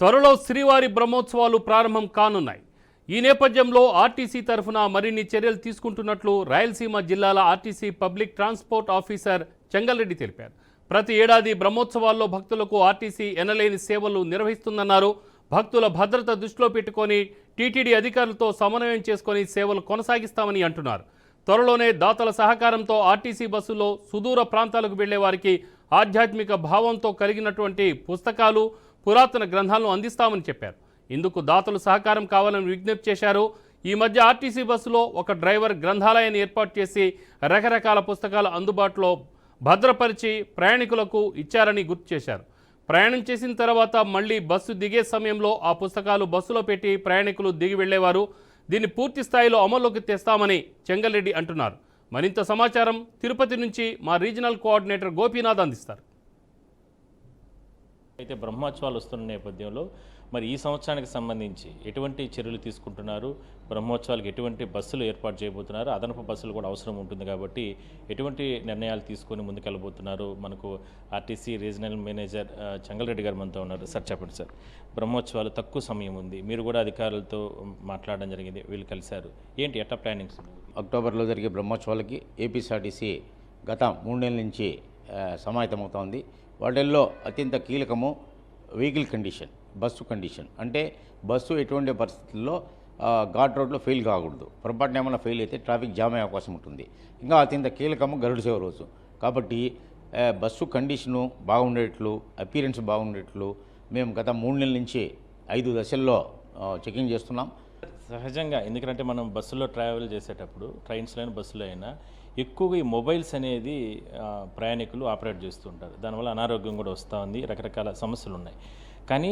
త్వరలో శ్రీవారి బ్రహ్మోత్సవాలు ప్రారంభం కానున్నాయి. ఈ నేపథ్యంలో ఆర్టీసీ తరఫున మరిన్ని చర్యలు తీసుకుంటున్నట్లు రాయలసీమ జిల్లాల RTC public transport officer Chengalreddy తెలిపారు. ప్రతి ఏడాది బ్రహ్మోత్సవాల్లో భక్తులకు ఆర్టీసీ ఎనలేని సేవలు నిర్వహిస్తుందన్నారు. భక్తుల భద్రత దృష్టిలో పెట్టుకొని టీటీడీ అధికారులతో సమన్వయం చేసుకొని సేవలు కొనసాగిస్తామని అంటున్నారు. త్వరలోనే దాతల సహకారంతో ఆర్టీసీ బస్సుల్లో సుదూర ప్రాంతాలకు వెళ్లే వారికి ఆధ్యాత్మిక భావంతో కలిగినటువంటి పుస్తకాలు, పురాతన గ్రంథాలను అందిస్తామని చెప్పారు. ఇందుకు దాతలు సహకారం కావాలని విజ్ఞప్తి చేశారు. ఈ మధ్య ఆర్టీసీ బస్సులో ఒక డ్రైవర్ గ్రంథాలయాన్ని ఏర్పాటు చేసి రకరకాల పుస్తకాలు అందుబాటులో భద్రపరిచి ప్రయాణికులకు ఇచ్చారని గుర్తు చేశారు. ప్రయాణం చేసిన తర్వాత మళ్లీ బస్సు దిగే సమయంలో ఆ పుస్తకాలు బస్సులో పెట్టి ప్రయాణికులు దిగి వెళ్లేవారు. దీన్ని పూర్తి స్థాయిలో అమల్లోకి తెస్తామని చెంగల్రెడ్డి అంటున్నారు. మరింత సమాచారం తిరుపతి నుంచి మా రీజనల్ కోఆర్డినేటర్ గోపీనాథ్ అందిస్తారు. అయితే బ్రహ్మోత్సవాలు వస్తున్న నేపథ్యంలో మరి ఈ సంవత్సరానికి సంబంధించి ఎటువంటి చర్యలు తీసుకుంటున్నారు, బ్రహ్మోత్సవాలకు ఎటువంటి బస్సులు ఏర్పాటు చేయబోతున్నారు, అదనపు బస్సులు కూడా అవసరం ఉంటుంది కాబట్టి ఎటువంటి నిర్ణయాలు తీసుకొని ముందుకెళ్ళబోతున్నారు, మనకు ఆర్టీసీ రీజనల్ మేనేజర్ చెంగల్రెడ్డి గారు మనతో ఉన్నారు. సార్ చెప్పండి సార్, బ్రహ్మోత్సవాలు తక్కువ సమయం ఉంది, మీరు కూడా అధికారులతో మాట్లాడడం జరిగింది, వీళ్ళు కలిశారు, ఏంటి ఎట్లా ప్లానింగ్స్? అక్టోబర్లో జరిగే బ్రహ్మోత్సవాలకి ఏపీఎస్ఆర్టీసీ గత 3 నెలల నుంచి సమాయత్తమవుతోంది. వాటిల్లో అత్యంత కీలకము వెహికల్ కండిషన్, బస్సు కండిషన్. అంటే బస్సు ఎటువంటి పరిస్థితుల్లో ఘాట్ రోడ్లో ఫెయిల్ కాకూడదు. పొరపాటున ఏమైనా ఫెయిల్ అయితే ట్రాఫిక్ జామ్ అయ్యే అవకాశం ఉంటుంది. ఇంకా అత్యంత కీలకము గరుడ సేవ రోజు. కాబట్టి బస్సు కండిషను బాగుండేట్లు, అపీరెన్స్ బాగుండేట్లు మేము గత 3 నెలల నుంచి 5 దశల్లో చెకింగ్ చేస్తున్నాం. సహజంగా ఎందుకంటే మనం బస్సులో ట్రావెల్ చేసేటప్పుడు ట్రైన్స్లో అయినా బస్సులో అయినా ఎక్కువగా ఈ మొబైల్స్ అనేది ప్రయాణికులు ఆపరేట్ చేస్తుంటారు. దానివల్ల అనారోగ్యం కూడా వస్తూ ఉంది, రకరకాల సమస్యలు ఉన్నాయి. కానీ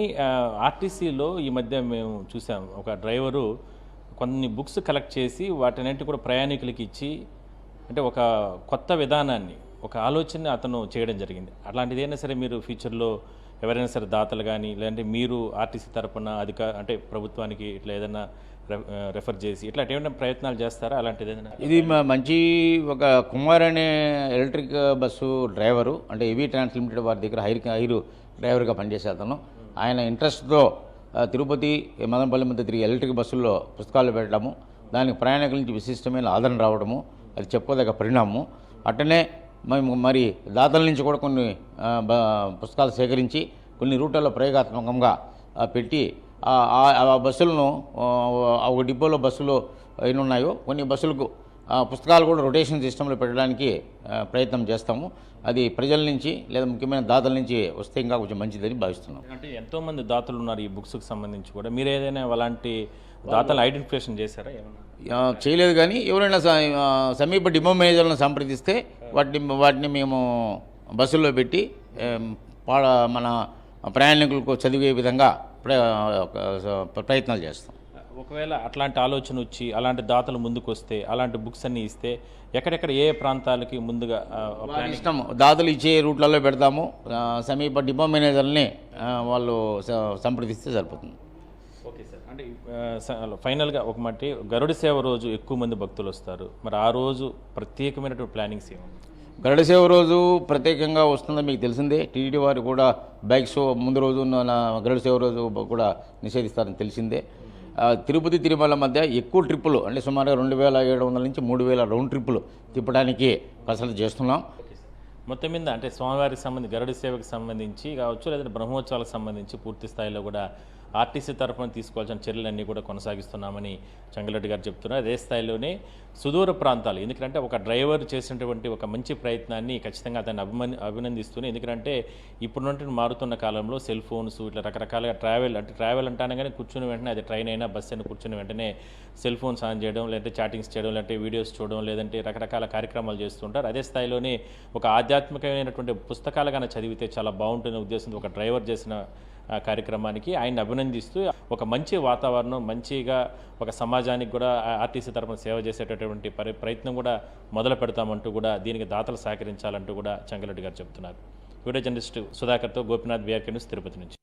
ఆర్టీసీలో ఈ మధ్య మేము చూసాం, ఒక డ్రైవరు కొన్ని బుక్స్ కలెక్ట్ చేసి వాటినన్నింటి కూడా ప్రయాణికులకి ఇచ్చి, అంటే ఒక కొత్త విధానాన్ని, ఒక ఆలోచన అతను చేయడం జరిగింది. అట్లాంటిదైనా సరే మీరు ఫ్యూచర్లో ఎవరైనా సరే దాతలు కానీ లేదంటే మీరు ఆర్టీసీ తరపున అంటే ప్రభుత్వానికి ఇట్లా ఏదైనా రెఫర్ చేసి ఇట్లా ఏమైనా ప్రయత్నాలు చేస్తారా? అలాంటిది ఏదైనా? ఇది మంచి ఒక కుమార్ అనే ఎలక్ట్రిక్ బస్సు డ్రైవరు, అంటే ఏవీ ట్రాన్స్ లిమిటెడ్ వారి దగ్గర హైరు డ్రైవర్గా పనిచేసే అతను. ఆయన ఇంట్రెస్ట్తో తిరుపతి, మదనపల్లి మధ్య తిరిగి ఎలక్ట్రిక్ బస్సుల్లో పుస్తకాలు పెట్టడము, దానికి ప్రయాణికుల నుంచి విశిష్టమైన ఆదరణ రావడము అది చెప్పుకోదగ్గ పరిణామం. అట్టనే మేము మరి దాతల నుంచి కూడా కొన్ని పుస్తకాలు సేకరించి కొన్ని రూట్లలో ప్రయోగాత్మకంగా పెట్టి ఆ బస్సులను ఒక డిపోలో బస్సులు ఎన్ని ఉన్నాయో కొన్ని బస్సులకు పుస్తకాలు కూడా రొటేషన్ సిస్టంలో పెట్టడానికి ప్రయత్నం చేస్తాము. అది ప్రజల నుంచి లేదా ముఖ్యమైన దాతల నుంచి వస్తే ఇంకా కొంచెం మంచిదని భావిస్తున్నాం. అంటే ఎంతోమంది దాతలు ఉన్నారు ఈ బుక్స్కి సంబంధించి కూడా, మీరు ఏదైనా అలాంటి దాతలు ఐడెంటిఫికేషన్ చేశారా? ఏమన్నా చేయలేదు, కానీ ఎవరైనా సమీప డిపో మేనేజర్లను సంప్రదిస్తే వాటిని మేము బస్సుల్లో పెట్టి మన ప్రయాణికులకు చదివే విధంగా ప్రయత్నాలు చేస్తాం. ఒకవేళ అట్లాంటి ఆలోచన వచ్చి అలాంటి దాతలు ముందుకు వస్తే, అలాంటి బుక్స్ అన్నీ ఇస్తే ఎక్కడెక్కడ ఏ ప్రాంతాలకి ముందుగా ఇష్టం దాతలు ఇచ్చే రూట్లలో పెడతాము. సమీప డిపో మేనేజర్ని వాళ్ళు సంప్రదిస్తే సరిపోతుంది. ఓకే సార్, అంటే ఫైనల్గా ఒక మాట, గరుడ సేవ రోజు ఎక్కువ మంది భక్తులు వస్తారు, మరి ఆ రోజు ప్రత్యేకమైనటువంటి ప్లానింగ్స్ ఏముంది? గరుడ సేవ రోజు ప్రత్యేకంగా వస్తుందో మీకు తెలిసిందే. టీటీడీ వారు కూడా బైక్స్ ముందు రోజు గరుడ సేవ రోజు కూడా నిషేధిస్తారని తెలిసిందే. తిరుపతి తిరుమల మధ్య ఎక్కువ ట్రిప్పులు, అంటే సుమారుగా 2700 నుంచి 3000 రౌండ్ ట్రిప్పులు తిప్పడానికి కసరత్తు చేస్తున్నాం. మొత్తం మీద అంటే స్వామివారికి సంబంధించి గరుడ సేవకు సంబంధించి కావచ్చు, లేదంటే బ్రహ్మోత్సవాలకు సంబంధించి పూర్తి స్థాయిలో కూడా ఆర్టీసీ తరఫున తీసుకోవాల్సిన చర్యలన్నీ కూడా కొనసాగిస్తున్నామని చెంగల్రెడ్డి గారు చెప్తున్నారు. అదే స్థాయిలోనే సుదూర ప్రాంతాలు, ఎందుకంటే ఒక డ్రైవర్ చేసినటువంటి ఒక మంచి ప్రయత్నాన్ని ఖచ్చితంగా అతన్ని అభినందిస్తూనే, ఎందుకంటే ఇప్పుడున్నటువంటి మారుతున్న కాలంలో సెల్ ఫోన్స్ ఇట్లా రకరకాలుగా ట్రావెల్ అంటానే కానీ కూర్చుని వెంటనే అది ట్రైన్ అయినా బస్ అయినా కూర్చుని వెంటనే సెల్ ఫోన్స్ ఆన్ చేయడం, లేదంటే చాటింగ్స్ చేయడం, లేదంటే వీడియోస్ చూడడం, లేదంటే రకరకాల కార్యక్రమాలు చేస్తుంటారు. అదే స్థాయిలోనే ఒక ఆధ్యాత్మికమైనటువంటి పుస్తకాలు కానీ చదివితే చాలా బాగుంటున్న ఉద్దేశంతో ఒక డ్రైవర్ చేసిన కార్యక్రమానికి ఆయన అభినందిస్తూ ఒక మంచి వాతావరణం, మంచిగా ఒక సమాజానికి కూడా ఆర్టీసీ తరఫున సేవ చేసేటటువంటి ప్రయత్నం కూడా మొదలు పెడతామంటూ కూడా దీనికి దాతలు సహకరించాలంటూ కూడా చెంగల్రెడ్డి గారు చెప్తున్నారు. వీడియో జర్నలిస్టు సుధాకర్తో గోపీనాథ్, బీఆర్కే న్యూస్, తిరుపతి నుంచి.